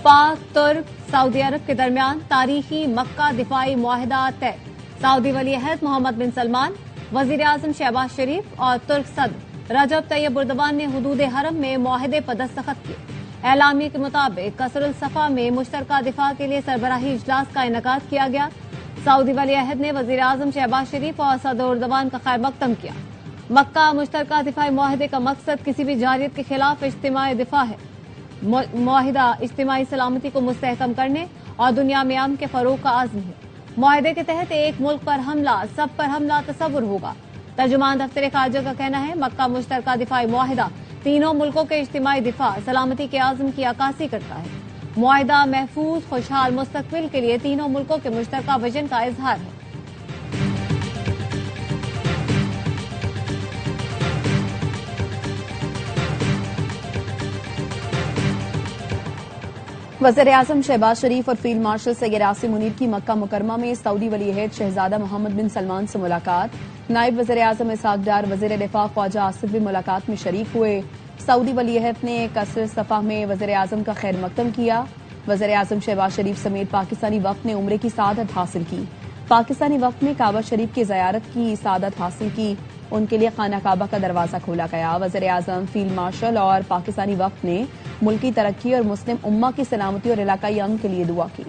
पाक तुर्क सऊदी अरब के दरमियान तारीखी मक्का दिफाई मुआहदा तय। सऊदी वली अहद मोहम्मद बिन सलमान, वजीर आजम शहबाज शरीफ और तुर्क सदर रजब तैयब एर्दोगान ने हुदूद हरम में मुआहदे पर दस्तखत किए। एलामी के मुताबिक कसरुल सफा में मुश्तरका दिफा के लिए सरबराही इजलास का इनेकाद किया गया। सऊदी वली अहद ने वजीर आजम शहबाज शरीफ और सदर एर्दोगान का खैर मकदम किया। मक्का मुश्तरका दिफाई मुआहदे का मकसद किसी भी जारियत के खिलाफ इज्तिमाई दिफा है। मुआहिदा इज्तिमाई सलामती को मुस्तहकम करने और दुनिया में अमन के फरोग का आज़म है। मुआहिदे के तहत एक मुल्क पर हमला सब पर हमला तस्वुर होगा। तर्जुमान दफ्तर खारजा का कहना है मक्का मुश्तरका दिफाई मुआहिदा तीनों मुल्कों के इज्तिमाई दिफा सलामती के आज़म की अक्कासी करता है। मुआहिदा महफूज खुशहाल मुस्तकबिल के लिए तीनों मुल्कों के मुश्तरका विजन का इजहार है। वज़ीर आज़म शहबाज शरीफ और फील्ड मार्शल सैयद आसिम मुनीर की मक्का मुकरमा में सऊदी वली अहद शहजादा मोहम्मद बिन सलमान से मुलाकात। नायब वज़ीर आज़म इसहाक डार वज़ीर दिफा ख्वाजा आसिफ भी मुलाकात में शरीक हुए। सऊदी वली अहद ने कसर सफा में वज़ीर आज़म का खैर मकदम किया। वज़ीर आज़म शहबाज शरीफ समेत पाकिस्तानी वफ्द ने उम्रे की सादत हासिल की। पाकिस्तानी वफ्द ने काबा शरीफ की ज़ियारत की सादत हासिल की। उनके लिए खाना काबा का दरवाजा खोला गया। वज़ीर आज़म, फील्ड मार्शल और पाकिस्तानी वफ्द ने मुल्की तरक्की और मुस्लिम उम्मा की सलामती और इलाकाई अमन के लिए दुआ की।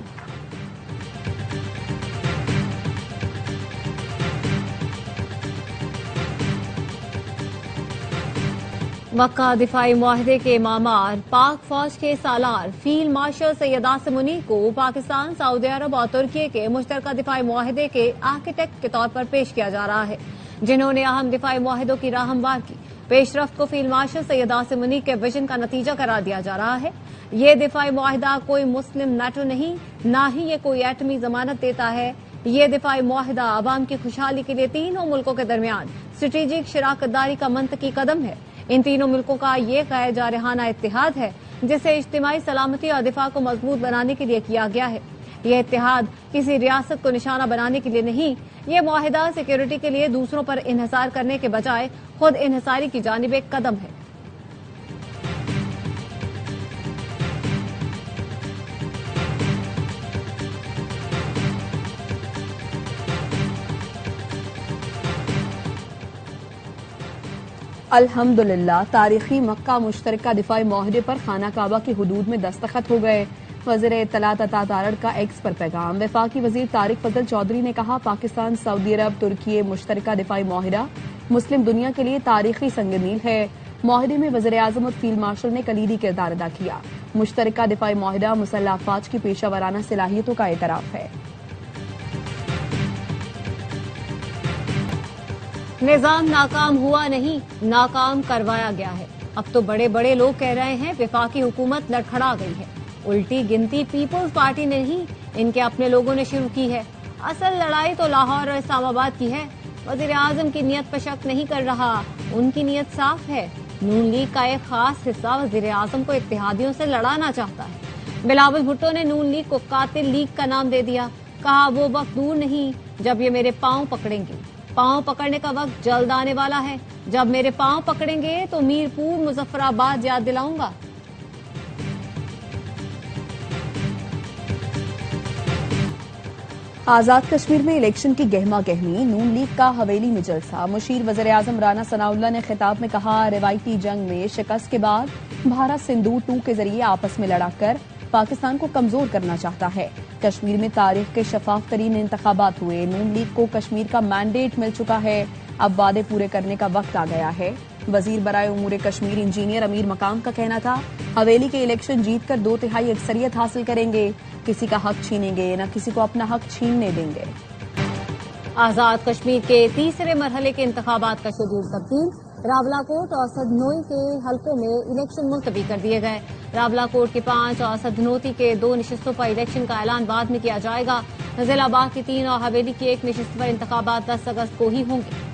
मक्का दिफाई मुआहदे के मामार पाक फौज के सालार फील्ड मार्शल सैयद आसिम मुनीर को पाकिस्तान, सऊदी अरब और तुर्की के मुश्तरका दिफाई मुआहदे के आर्किटेक्ट के तौर पर पेश किया जा रहा है, जिन्होंने अहम दिफाई मुआहदों की राह हमवार की। पेशरफ्त को फील्ड मार्शल सैयद आसिम मुनीर के विजन का नतीजा करार दिया जा रहा है। ये दिफाई मुआहदा कोई मुस्लिम नाटो नहीं, ना ही ये कोई एटमी जमानत देता है। ये दिफाई मुआहदा अवाम की खुशहाली के लिए तीनों मुल्कों के दरमियान स्ट्रेटेजिक शराकतदारी का मंतकी कदम है। इन तीनों मुल्कों का ये गैर जारहाना इत्तेहाद है जिसे इज्तिमाई सलामती और दिफा को मजबूत बनाने के लिए किया गया है। यह इत्तेहाद किसी रियासत को निशाना बनाने के लिए नहीं, ये मुआहिदा सिक्योरिटी के लिए दूसरों पर इन्हिसार करने के बजाय खुद इन्हिसारी की जानिब एक कदम है। अल्हम्दुलिल्लाह तारीखी मक्का मुश्तरका दिफाई मुआहदे पर खाना काबा की हुदूद में दस्तखत हो गए। वज़ीर इत्तलात अता तारड़ का एक्स पर पैगाम। वफाकी वज़ीर तारिक फजल चौधरी ने कहा पाकिस्तान, सऊदी अरब, तुर्की मुश्तरका दिफाई मुआहिदा मुस्लिम दुनिया के लिए तारीखी संगमील है। मुआहिदे में वज़ीर आज़म और फील्ड मार्शल ने कलीदी किरदार अदा किया। मुश्तरका दिफाई मुआहिदा मुसल्लह अफवाज की पेशा वराना सलाहियतों का एतराफ है। निजाम नाकाम हुआ नहीं, नाकाम करवाया गया है। अब तो बड़े बड़े लोग कह रहे हैं वफाकी हुकूमत लड़खड़ा गई है। उल्टी गिनती पीपुल्स पार्टी ने नहीं, इनके अपने लोगों ने शुरू की है। असल लड़ाई तो लाहौर और इस्लामाबाद की है। वज़ीर आज़म की नीयत पर शक नहीं कर रहा, उनकी नीयत साफ है। नून लीग का एक खास हिस्सा वज़ीर आज़म को इत्तेहादियों से लड़ाना चाहता है। बिलावल भुट्टो ने नून लीग को कातिल लीग का नाम दे दिया। कहा वो वक्त दूर नहीं जब ये मेरे पांव पकड़ेंगे। पांव पकड़ने का वक्त जल्द आने वाला है। जब मेरे पांव पकड़ेंगे तो मीरपुर, मुजफ्फराबाद याद दिलाऊंगा। आजाद कश्मीर में इलेक्शन की गहमा गहमी, नून लीग का हवेली में जलसा। मुशीर वज़ीर आज़म राना सनाउल्लाह ने खिताब में कहा रिवायती जंग में शिकस्त के बाद भारत सिंदूर 2 के जरिए आपस में लड़ाकर पाकिस्तान को कमजोर करना चाहता है। कश्मीर में तारीख के शफाफ तरीन इंतखाबात हुए। नून लीग को कश्मीर का मैंडेट मिल चुका है। अब वादे पूरे करने का वक्त आ गया है। वजीर बराए उमूर कश्मीर इंजीनियर अमीर मकाम का कहना था हवेली के इलेक्शन जीतकर 2/3 अक्सरियत हासिल करेंगे। किसी का हक छीनेंगे न किसी को अपना हक छीनने देंगे। आजाद कश्मीर के तीसरे मरहले के इंतखाबात का शेड्यूल तब्दील। रावलाकोट और सदनोई के हलकों में इलेक्शन मुलतवी कर दिए गए। रावलाकोट के 5 और सदनोती के 2 नशिस्तों पर इलेक्शन का ऐलान बाद में किया जाएगा। नजीराबाद की 3 और हवेली की 1 नशिस्त पर इंतखाबात 10 अगस्त को ही होंगे।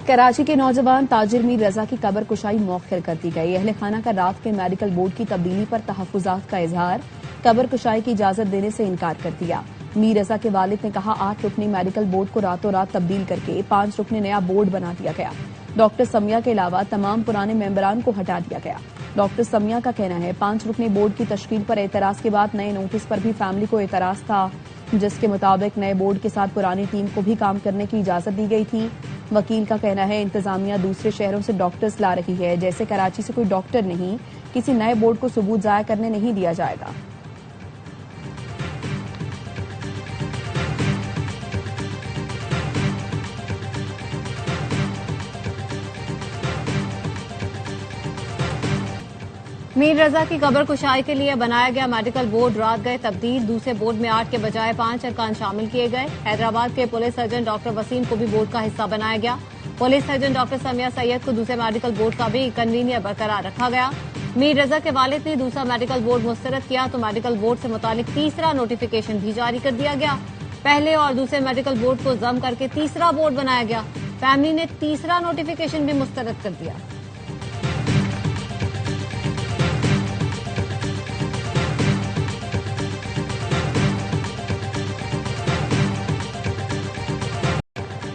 कराची के नौजवान ताजिर मीर रजा की कब्र कुशाई मौखिर कर दी गई। अहले खाना का रात के मेडिकल बोर्ड की तब्दीली पर तहफ्फुजात का इजहार। कब्र कुशाई की इजाजत देने से इनकार कर दिया। मीर रजा के वालिद ने कहा 8 रुकनी मेडिकल बोर्ड को रातों रात तब्दील करके 5 रुकनी नया बोर्ड बना दिया गया। डॉक्टर समिया के अलावा तमाम पुराने मेंबरान को हटा दिया गया। डॉक्टर समिया का कहना है 5 रुकनी बोर्ड की तश्कील पर एतराज के बाद नए नोटिस पर भी फैमिली को एतराज था, जिसके मुताबिक नए बोर्ड के साथ पुरानी टीम को भी काम करने की इजाजत दी गई थी। वकील का कहना है इंतजामिया दूसरे शहरों से डॉक्टर्स ला रही है, जैसे कराची से कोई डॉक्टर नहीं, किसी नए बोर्ड को सबूत जाया करने नहीं दिया जाएगा। मीर रजा की कब्र कुशाई के लिए बनाया गया मेडिकल बोर्ड रात गए तब्दील। दूसरे बोर्ड में 8 के बजाय 5 अरकान शामिल किए गए। हैदराबाद के पुलिस सर्जन डॉक्टर वसीम को भी बोर्ड का हिस्सा बनाया गया। Police surgeon doctor Samiya Syed को दूसरे मेडिकल बोर्ड का भी कन्वीनियर बरकरार रखा गया। मीर रजा के वालिद ने दूसरा मेडिकल बोर्ड मुस्तरद किया तो मेडिकल बोर्ड से मुतालिक तीसरा नोटिफिकेशन भी जारी कर दिया गया। पहले और दूसरे मेडिकल बोर्ड को जम करके तीसरा बोर्ड बनाया गया। फैमिली ने तीसरा नोटिफिकेशन भी मुस्तरद कर दिया।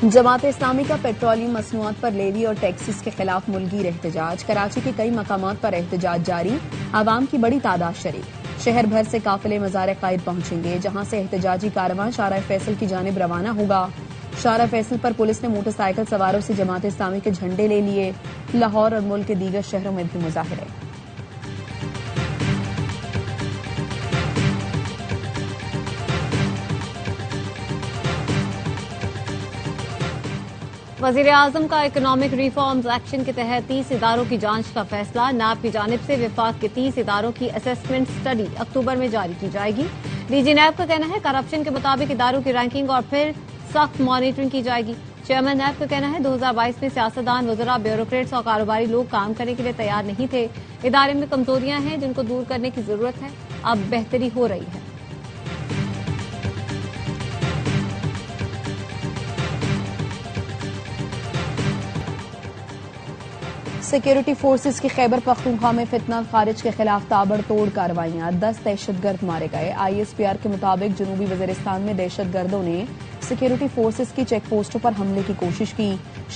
जमात इस्लामी का पेट्रोलियम मसनूआत पर लेवी और टैक्सेस के खिलाफ मुल्कीर एहतजाज। कराची के कई मकामात पर एहतजाज जारी, आवाम की बड़ी तादाद शरीक। शहर भर से काफिले मज़ार कायद पहुंचेंगे, जहां से एहतजाजी कारवां शारा फैसल की जानिब रवाना होगा। शारा फैसल पर पुलिस ने मोटरसाइकिल सवारों से जमात इस्लामी के झंडे ले लिए। लाहौर और मुल्क के दीगर शहरों में भी मुजाहिरे। वजीर आजम का इकोनॉमिक रिफॉर्म्स एक्शन के तहत 30 इदारों की जांच का फैसला। नाब की जानिब से विफाक के 30 इदारों की असेसमेंट स्टडी अक्टूबर में जारी की जाएगी। डीजी नैब का कहना है करप्शन के मुताबिक इदारों की रैंकिंग और फिर सख्त मॉनिटरिंग की जाएगी। चेयरमैन नैब का कहना है 2022 में सियासतदान, वज़रा, ब्यूरोक्रेट्स और कारोबारी लोग काम करने के लिए तैयार नहीं थे। इदारे में कमजोरियां हैं जिनको दूर करने की जरूरत है। अब बेहतरी हो रही है। सिक्योरिटी फोर्सेस की खैबर पख्तूनख्वा में फितना खारिज के खिलाफ ताबड़तोड़ कार्रवाइयां। 10 दहशतगर्द मारे गए। ISPR के मुताबिक जनूबी वजीरिस्तान में दहशतगर्दों ने सिक्योरिटी फोर्सेस की चेक पोस्टों पर हमले की कोशिश की।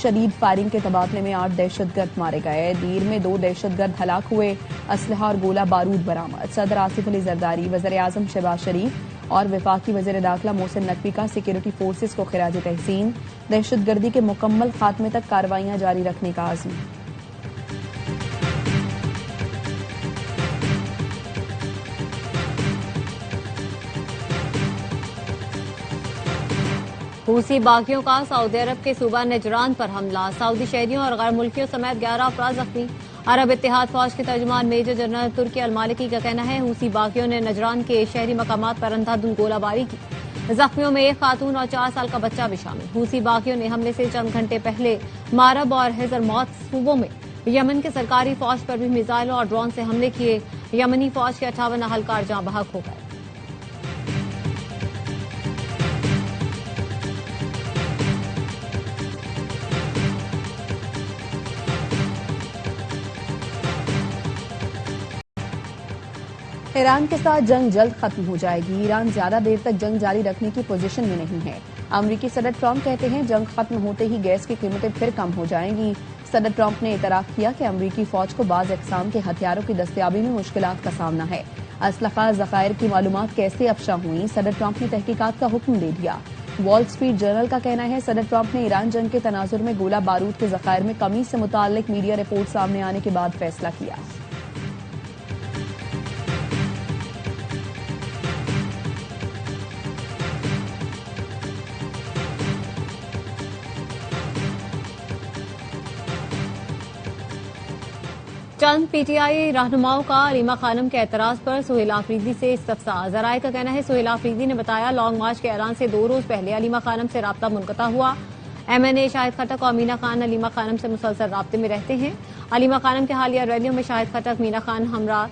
शदीद फायरिंग के तबादले में 8 दहशतगर्द मारे गए। दीर में 2 दहशतगर्द हलाक हुए। असलहा और गोला बारूद बरामद। सदर आसिफ अली जरदारी, वज़ीर आज़म शहबाज शरीफ और वफाकी वज़ीर दाखिला मोहसिन नकवी का सिक्योरिटी फोर्सेस को खिराज तहसीन। दहशतगर्दी के मुकम्मल खात्मे तक कार्रवाइयां जारी रखने का आज़म। हूसी बागियों का सऊदी अरब के सूबा नजरान पर हमला। सऊदी शहरियों और गैर मुल्कियों समेत 11 अफराद जख्मी। अरब इत्तेहाद फौज के तर्जुमान मेजर जनरल तुर्की अल-मालिकी का कहना है हूसी बागियों ने नजरान के शहरी मकामात पर अंधाधुंध गोलाबारी की। जख्मियों में 1 खातून और 4 साल का बच्चा भी शामिल। हूसी बागियों ने हमले से चंद घंटे पहले मारब और हजरमौत सूबों में यमन के सरकारी फौज पर भी मिसाइलों और ड्रोन से हमले किए। यमनी फौज के 58 अहलकार जहां बहक हो गए। ईरान के साथ जंग जल्द खत्म हो जाएगी। ईरान ज्यादा देर तक जंग जारी रखने की पोजीशन में नहीं है। अमरीकी सदर ट्रंप कहते हैं जंग खत्म होते ही गैस की कीमतें फिर कम हो जाएंगी। सदर ट्रंप ने इतराफ किया कि अमरीकी फौज को बाज अक़साम के हथियारों की दस्तयाबी में मुश्किलात का सामना है। असलहा ज़खायर की मालूमात कैसे अफशा हुई, सदर ट्रंप ने तहकीकात का हुक्म दे दिया। वॉल स्ट्रीट जर्नल का कहना है सदर ट्रंप ने ईरान जंग के तनाजुर में गोला बारूद के ज़खायर में कमी से मुताल्लिक मीडिया रिपोर्ट सामने आने के बाद फैसला किया। चंद पीटीआई रहनुमाओं का अलीमा खानम के एतराज पर सुहेल आफरीदी से इस्तफसार। जराए का कहना है सुहेल आफरीदी ने बताया लॉन्ग मार्च के ऐलान से 2 रोज पहले अलीमा खानम से राब्ता मुनक़ता हुआ। MNA शाहिद खटक और मीना खान अलीमा खानम से मुसलसल राब्ते में रहते हैं। अलीमा खानम के हालिया रैलियों में शाहिद खटक, मीना खान हमरा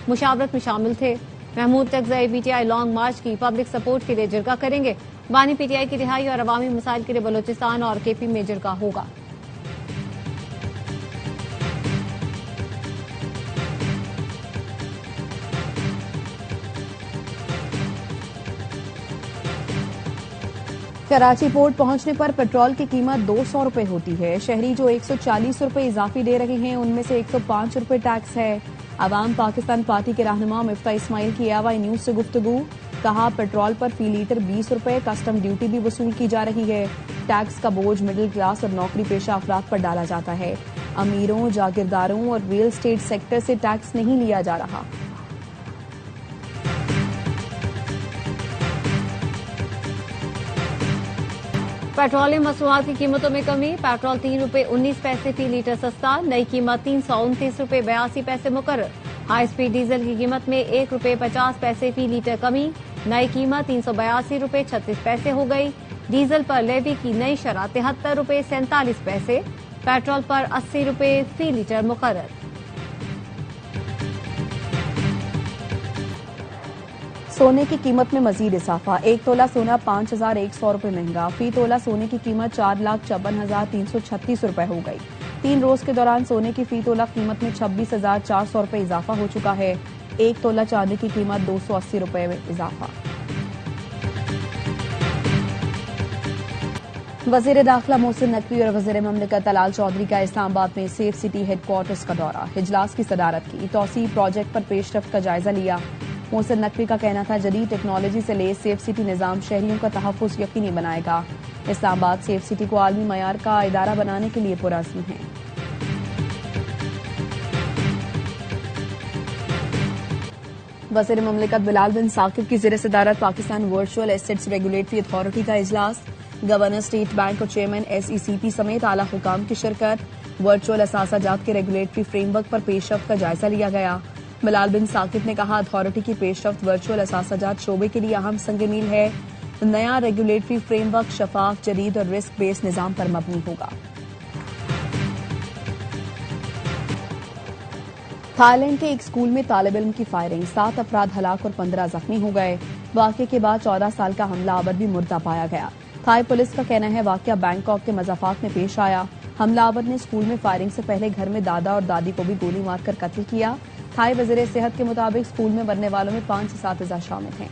मुशावरत में शामिल थे। महमूद तकज़ई पीटीआई लॉन्ग मार्च की पब्लिक सपोर्ट के लिए जिरगा करेंगे। बानी पीटीआई की रिहाई और अवामी मसाइल के लिए बलोचिस्तान और KP में जिरगा होगा। कराची पोर्ट पहुंचने पर पेट्रोल की कीमत 200 रुपए होती है। शहरी जो 140 रुपए इजाफी दे रहे हैं, उनमें से 105 रुपए टैक्स है। अवाम पाकिस्तान पार्टी के रहनुमा मिफ्ता इस्माइल की AY न्यूज से गुफ्तगू। कहा, पेट्रोल पर फी लीटर 20 रुपए कस्टम ड्यूटी भी वसूल की जा रही है। टैक्स का बोझ मिडिल क्लास और नौकरी पेशा अफराद पर डाला जाता है। अमीरों, जागीरदारों और रियल एस्टेट सेक्टर से टैक्स नहीं लिया जा रहा। पेट्रोलियम मसनूआत की कीमतों में कमी। पेट्रोल 3 रुपए 19 पैसे फी लीटर सस्ता। नई कीमत 329 रुपए 82 पैसे मुकर्रर। हाई स्पीड डीजल की कीमत में 1 रुपए 50 पैसे फी लीटर कमी। नई कीमत 382 रुपए 36 पैसे हो गई। डीजल पर लेवी की नई शरह 73 रुपए 47 पैसे। पेट्रोल पर 80 रुपए फी लीटर मुकर्रर। सोने की कीमत में मजीद इजाफा। 1 तोला सोना 5,100 रुपए महंगा। फी तोला सोने की कीमत 4,54,336 रुपए हो गई। 3 रोज के दौरान सोने की फी तोला कीमत में 26,400 रुपए इजाफा हो चुका है। 1 तोला चांदी की कीमत 280 रुपए में इजाफा। वजीर दाखिला मोहसिन नकवी और वजीर ममलिकत तलाल चौधरी का इस्लामाबाद में सेफ सिटी हेडक्वार्टर्स का दौरा। इजलास की सदारत की। तौसीफ प्रोजेक्ट पर पेशरफ्त का जायजा लिया। मोहसिन नकवी का कहना था, जदीद टेक्नोलॉजी से लेस सेफ सिटी निजाम शहरियों का तहफ़्फ़ुज़ यकीनी बनाएगा। इस्लामाबाद सेफ सिटी को आलमी मयार का इदारा बनाने के लिए पुरअज़्म है। वज़ीर ममलिकत बिलाल बिन साकिब की ज़ेर सदारत Pakistan virtual assets regulatory authority का इजलास। गवर्नर, स्टेट बैंक और चेयरमैन SECP समेत आला हुकाम की शिरकत। वर्चुअल असासाजात के रेगुलेटरी फ्रेमवर्क पर पेशरफ्त का जायजा लिया गया। बिलाल बिन साकिब ने कहा, अथॉरिटी की पेशरफ्त वर्चुअल असासाजात शोबे के लिए अहम संग मील है। नया रेगुलेटरी फ्रेमवर्क शफाफ, जदीद और रिस्क बेस्ड निजाम पर मबनी होगा। थाईलैंड के एक स्कूल में तालिब इल्म की फायरिंग। 7 अफराद हलाक और 15 जख्मी हो गए। वाक़े के बाद 14 साल का हमलावर भी मुर्दा पाया गया। थाई पुलिस का कहना है, वाक़या बैंकॉक के मज़ाफात में पेश आया। हमलावर ने स्कूल में फायरिंग से पहले घर में दादा और दादी को भी गोली मारकर कत्ल किया। थाई वज़ीर सेहत के मुताबिक स्कूल में मरने वालों में 5 असातिज़ा शामिल हैं।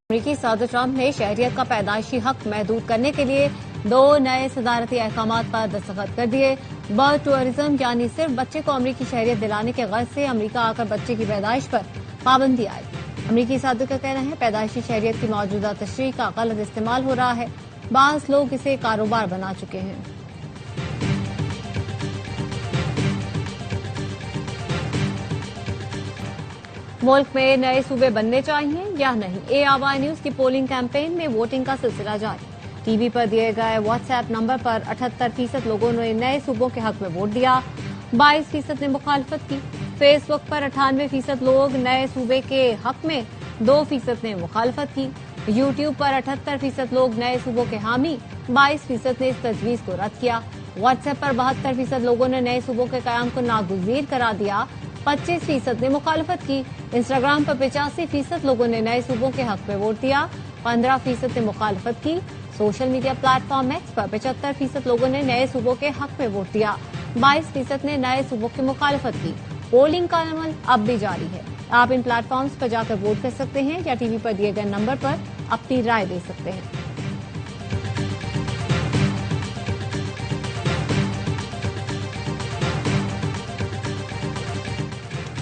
अमेरिकी सदर ट्रंप ने शहरियत का पैदाइशी हक महदूद करने के लिए 2 नए सदारती अहकामात पर दस्तखत कर दिए। बर्थ टूरिज्म यानी सिर्फ बच्चे को अमेरिकी शहरियत दिलाने के गर्ज से अमेरिका आकर बच्चे की पैदाइश पर पाबंदी आई। अमेरिकी सदर का कहना है, पैदाइशी शहरियत की मौजूदा तशरीह का गलत इस्तेमाल हो रहा है। बाज़ लोग इसे कारोबार बना चुके हैं। मुल्क में नए सूबे बनने चाहिए या नहीं, AY न्यूज की पोलिंग कैंपेन में वोटिंग का सिलसिला जारी। टीवी पर दिए गए व्हाट्सएप नंबर पर 78% लोगों ने नए सूबों के हक में वोट दिया। 22% ने मुखालफत की। फेसबुक पर 98% लोग नए सूबे के हक में, 2% ने मुखालफत की। यूट्यूब पर 78% लोग नए सूबों के हामी, 22% ने इस तजवीज को रद्द किया। व्हाट्सएप पर 72% लोगों ने नए सूबों के कयाम को नागुज़ीर करार दिया। 25% ने मुखालफत की। इंस्टाग्राम पर 85% लोगों ने नए सूबों के हक में वोट दिया। 15% ने मुखालफत की। सोशल मीडिया प्लेटफॉर्म X पर 75% लोगों ने नए सूबों के हक में वोट दिया। 22% ने नए सूबों की मुखालफत की। पोलिंग का अमल अब भी जारी है। आप इन प्लेटफॉर्म्स पर जाकर वोट कर सकते हैं या टीवी पर दिए गए नंबर पर अपनी राय दे सकते हैं।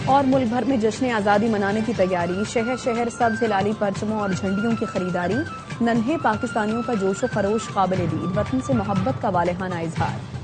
और मुल्क भर में जश्न आज़ादी मनाने की तैयारी। शहर शहर सब्ज हिलाली परचमों और झंडियों की खरीदारी। नन्हे पाकिस्तानियों का जोश व खरोश काबिल दीद। वतन से मोहब्बत का वालेहाना इजहार।